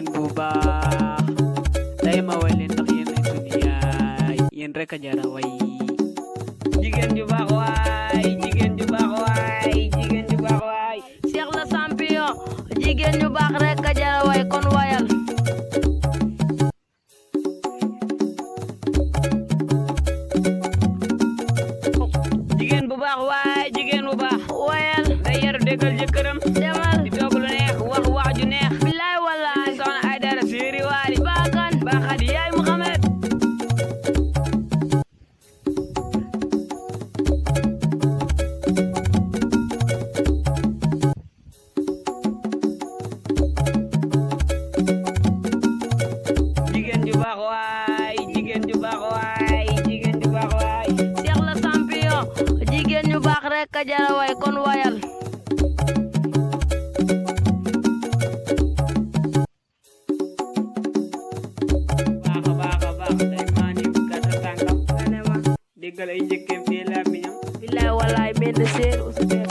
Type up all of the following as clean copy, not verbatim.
jigéen bu baax tey ma way leen ndax yéen ay sunu yaay yéen rek a jara way jigéen ju baax waay jigéen ju baax waay jigéen ju baax waay Cheikh la champion jigéen ñu baax rek a jara way kon wayal jigéen bu baax waay jigéen bu baax wayal day yaru déggal jëkkëram demal di toog lu neex wax wax ju neex bilaay wallaay soxna ay dara séeri waali baakan baaxaat yaay Muhammad jigéen ju baax waay jigéen ju baax waay jigéen ju baax waay Cheikh la champion jigéen ñu baax rek a jara way kon wayal baax a baax day maani gàtta tànkam nga ne ma déggal ay njëkkeem fii làmmiñam bilaay wallaay mel na séer usu beer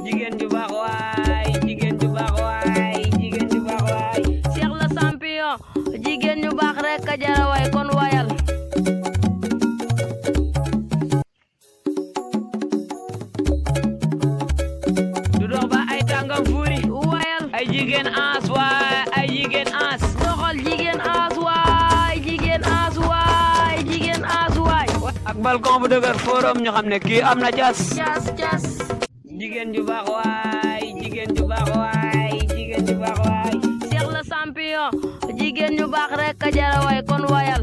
jigéen ju baax waay jigéen ju baax waay jigéen ju baax waay Cheikh la champion jigéen ñu baax rek a jara way kon wayal du dox ba ay tàngam fuuri wayal ay jigéen ans waay ay jigéen ans doxal jigéen aas waay jigéen aas waay jigéen aas waay ak balcon bu dëgër forum ñu xam ne kii am na jas cas cas jigéen ju baax waay jigéen ju baax waay jigéen ju baax waay Cheikh la champion jigéen ñu baax rek a jara way kon wayal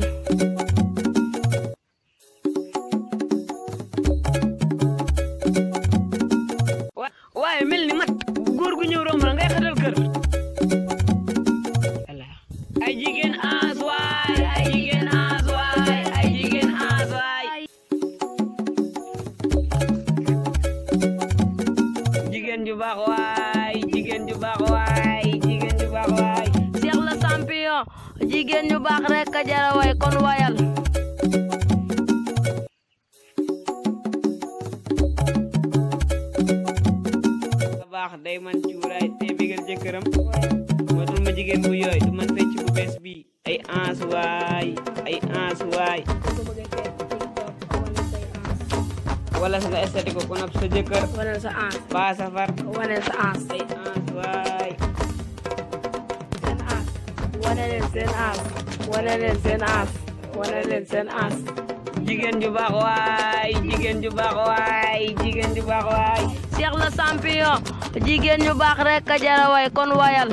waaye mel ni mat góor gu ñëw romb la ngay xatal kër ay jigéen ans waay ay jigéen ans waay ay jigéen ans waay jigéen ju baax waay jigéen ju baax waay jigéen ju baax waay Cheikh la champion jigéen ñu baax rek a jara way kon wayal baax day man cuuraay te bigal jëkkëram mootul ma jigéen bu yooy du man fecc bu bees bi ay ans waay ay ans waay wala sa nga estati ko kon ab sa jëkkër wanel sa aas baa safar wanel sa aas ay ans waay seen aas wane leen seen aas wane leen seen aas wane leen seen aas jigéen ju baax waay jigéen ju baax waay jigéen ju baax waay Cheikh la champion jigéen ñu baax rek a jara way kon wayal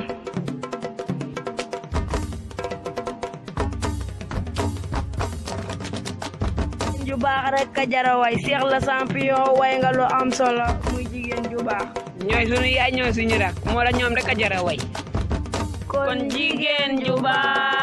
ju baax rek a jara way Cheikh la champion way nga lu am solo muy jigéen ju baax ñooy sunu yaay ñooy suñu rak moo la ñoom rek a jara way kon jigéen ju baax